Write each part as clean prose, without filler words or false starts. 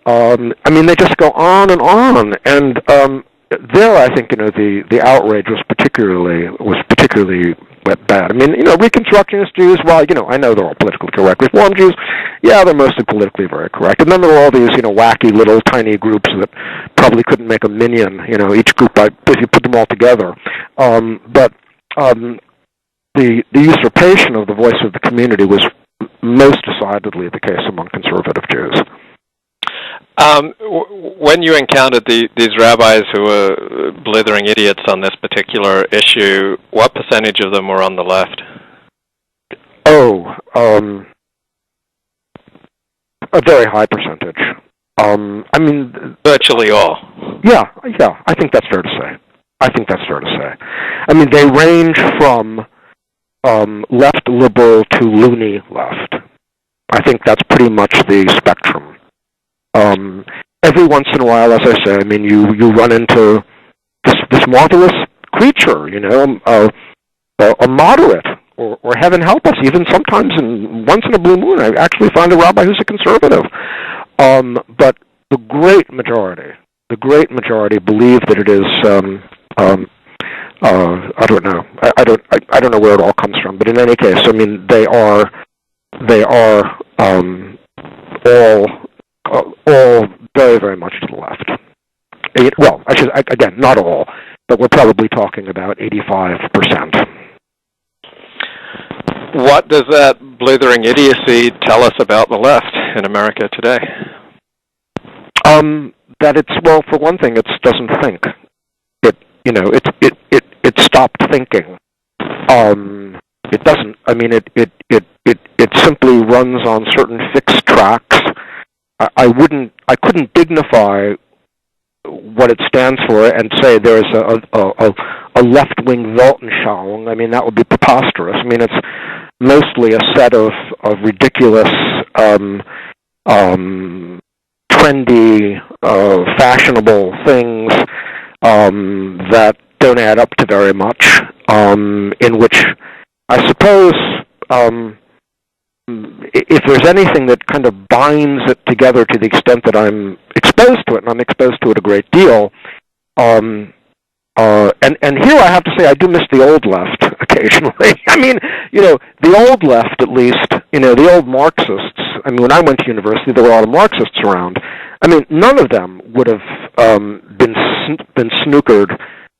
I mean, they just go on, and there, I think, the outrage was particularly bad. I mean, Reconstructionist Jews, well, I know they're all politically correct. Reform Jews, yeah, they're mostly politically very correct. And then there are all these, wacky little tiny groups that probably couldn't make a minion, each group, if you put them all together. But the usurpation of the voice of the community was most decidedly the case among conservative Jews. When you encountered these rabbis who were blithering idiots on this particular issue, what percentage of them were on the left? A very high percentage. I mean, virtually all. Yeah, I think that's fair to say. I mean, they range from left liberal to loony left. I think that's pretty much the spectrum. Every once in a while, as I say, I mean, you run into this marvelous creature, a moderate, or heaven help us, even sometimes once in a blue moon, I actually find a rabbi who's a conservative. But the great majority believe that it is. I don't know. I don't know where it all comes from, but in any case, I mean, they are all very, very much to the left. Well, again, not all, but we're probably talking about 85%. What does that blithering idiocy tell us about the left in America today? That it's, well, for one thing, it doesn't think. It stopped thinking. It doesn't. I mean, it simply runs on certain fixed tracks. I couldn't dignify what it stands for and say there's a left-wing Weltanschauung. I mean, that would be preposterous. I mean, it's mostly a set of ridiculous, trendy, fashionable things that don't add up to very much, in which I suppose if there's anything that kind of binds it together to the extent that I'm exposed to it, and I'm exposed to it a great deal, and here I have to say I do miss the old left occasionally. I mean, the old left at least, the old Marxists. I mean, when I went to university, there were a lot of Marxists around. I mean, none of them would have been snookered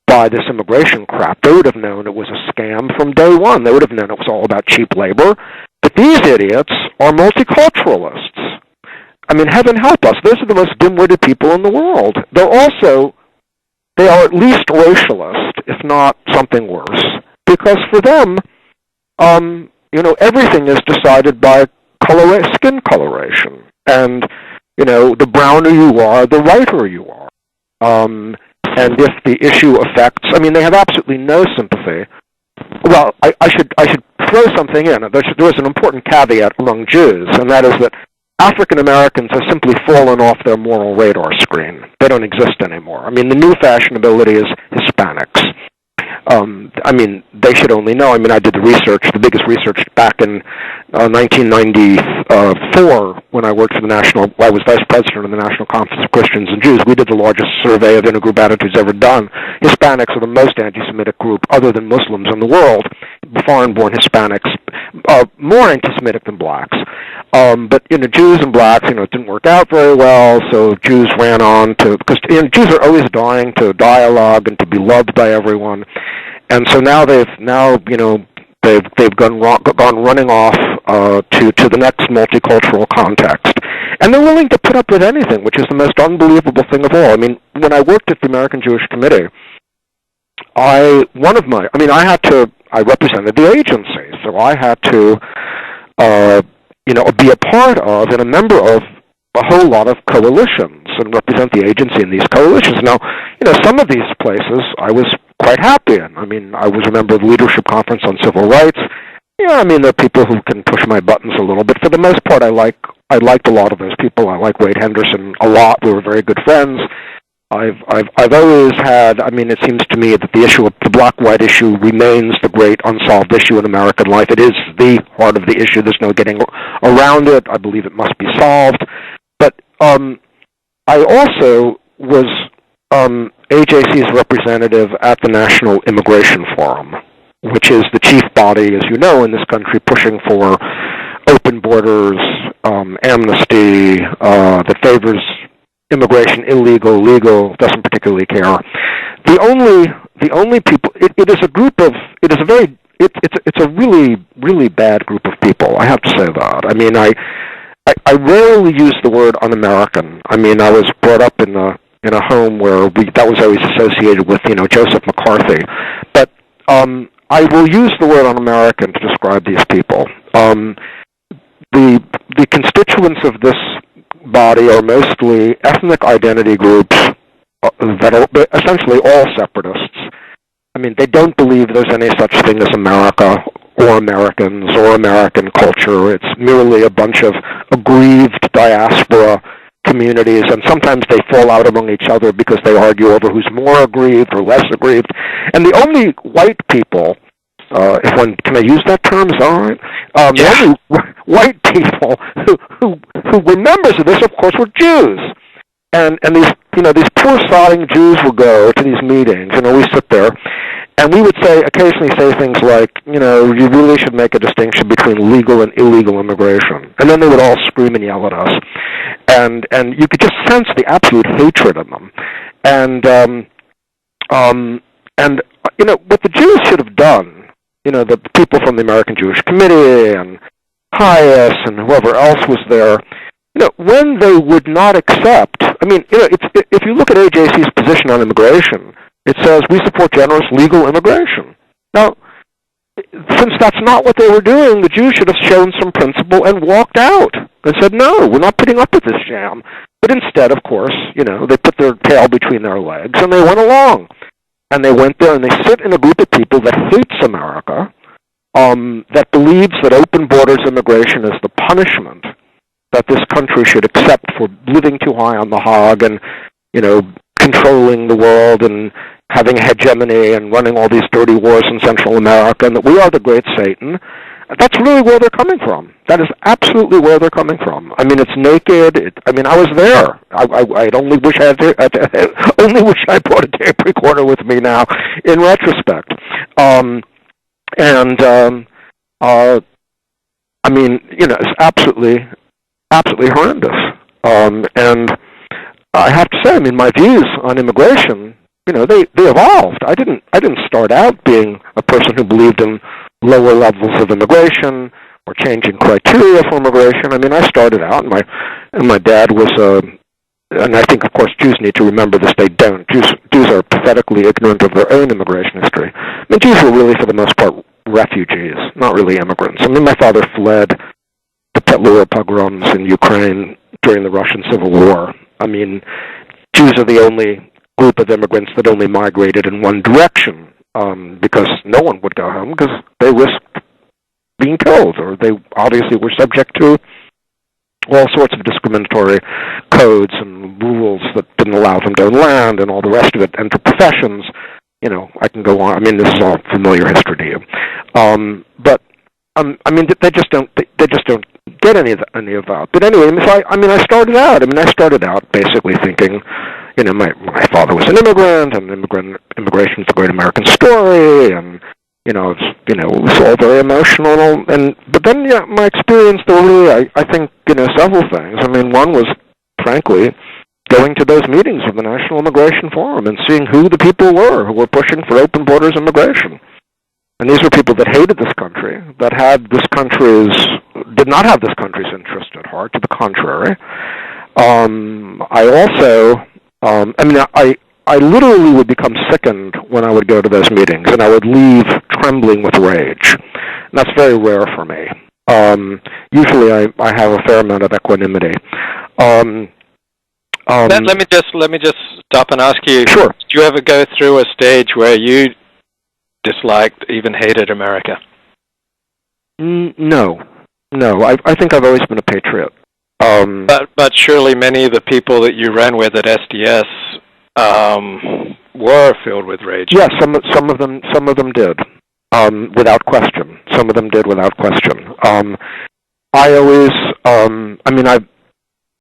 by this immigration crap. They would have known it was a scam from day one. They would have known it was all about cheap labor. But these idiots are multiculturalists. I mean, heaven help us. Those are the most dim-witted people in the world. They are at least racialist, if not something worse. Because for them, everything is decided by skin coloration. And, the browner you are, the whiter you are. And if the issue affects, I mean, they have absolutely no sympathy. Well, I should throw something in. There is an important caveat among Jews, and that is that African Americans have simply fallen off their moral radar screen. They don't exist anymore. I mean, the new fashionability is Hispanics. I mean, they should only know. I mean, I did the biggest research back in 1994 when I worked for I was vice president of the National Conference of Christians and Jews. We did the largest survey of intergroup attitudes ever done. Hispanics are the most anti-Semitic group, other than Muslims, in the world. Foreign-born Hispanics, more anti-Semitic than blacks. But, Jews and blacks, it didn't work out very well, so Jews ran on to, because Jews are always dying to dialogue and to be loved by everyone. And so now they've gone running off to the next multicultural context, and they're willing to put up with anything, which is the most unbelievable thing of all. I mean, when I worked at the American Jewish Committee, I represented the agency, so I had to be a part of and a member of a whole lot of coalitions and represent the agency in these coalitions. Now, some of these places I was quite happy in. I mean, I was a member of the Leadership Conference on Civil Rights. Yeah, I mean, there are people who can push my buttons a little bit. For the most part, I liked a lot of those people. I like Wade Henderson a lot. We were very good friends. I've always had, I mean, it seems to me that the issue of the black-white issue remains the great unsolved issue in American life. It is the heart of the issue. There's no getting around it. I believe it must be solved. But I also was AJC's representative at the National Immigration Forum, which is the chief body, as you know, in this country pushing for open borders, amnesty that favors immigration, illegal, legal, doesn't particularly care. The only people, it is a group of, it is a very, it's a really, really bad group of people. I have to say that. I mean, I rarely use the word un-American. I mean, I was brought up in a home where that was always associated with, Joseph McCarthy. But I will use the word un-American to describe these people. The constituents of this body are mostly ethnic identity groups that are essentially all separatists. I mean, they don't believe there's any such thing as America or Americans or American culture. It's merely a bunch of aggrieved diaspora communities, and sometimes they fall out among each other because they argue over who's more aggrieved or less aggrieved. And the only white people, can I use that term? Is that all right? The only white people who were members of this, of course, were Jews. And these poor sodding Jews will go to these meetings, we sit there, and we would occasionally say things like, you really should make a distinction between legal and illegal immigration. And then they would all scream and yell at us. And you could just sense the absolute hatred in them. And what the Jews should have done, the people from the American Jewish Committee and Hayes and whoever else was there, when they would not accept, if you look at AJC's position on immigration, it says we support generous legal immigration. Now, since that's not what they were doing, the Jews should have shown some principle and walked out and said, no, we're not putting up with this sham. But instead, of course, they put their tail between their legs and they went along. And they went there and they sit in a group of people that hates America, that believes that open borders immigration is the punishment that this country should accept for living too high on the hog and, controlling the world and having hegemony and running all these dirty wars in Central America, and that we are the great Satan. That's really where they're coming from. That is absolutely where they're coming from. I mean, it's naked. I was there. I only wish I brought a tape recorder with me now, in retrospect. It's absolutely horrendous. And I have to say, my views on immigration, they evolved. I didn't start out being a person who believed in lower levels of immigration or changing criteria for immigration. I started out, and my dad was and I think, of course, Jews need to remember this. They don't. Jews are pathetically ignorant of their own immigration history. Jews were really, for the most part, refugees, not really immigrants. My father fled the Petlura pogroms in Ukraine during the Russian Civil War. Jews are the only group of immigrants that only migrated in one direction, because no one would go home because they risked being killed, or they obviously were subject to all sorts of discriminatory codes and rules that didn't allow them to own land and all the rest of it, and to professions. I can go on. This is all familiar history to you. They just don't get any of that. But anyway, I started out basically thinking, my father was an immigrant, and immigration is a great American story, and it was all very emotional. But then, my experience, though, really, I think, several things. One was, frankly, going to those meetings of the National Immigration Forum and seeing who the people were who were pushing for open borders immigration. And these were people that hated this country, that did not have this country's interest at heart, to the contrary. I literally would become sickened when I would go to those meetings, and I would leave trembling with rage. And that's very rare for me. Usually I have a fair amount of equanimity. Let me just stop and ask you. Sure. Did you ever go through a stage where you disliked, even hated America? No. I think I've always been a patriot. But surely many of the people that you ran with at SDS were filled with rage. Yes, some of them did, without question. Some of them did without question. I always,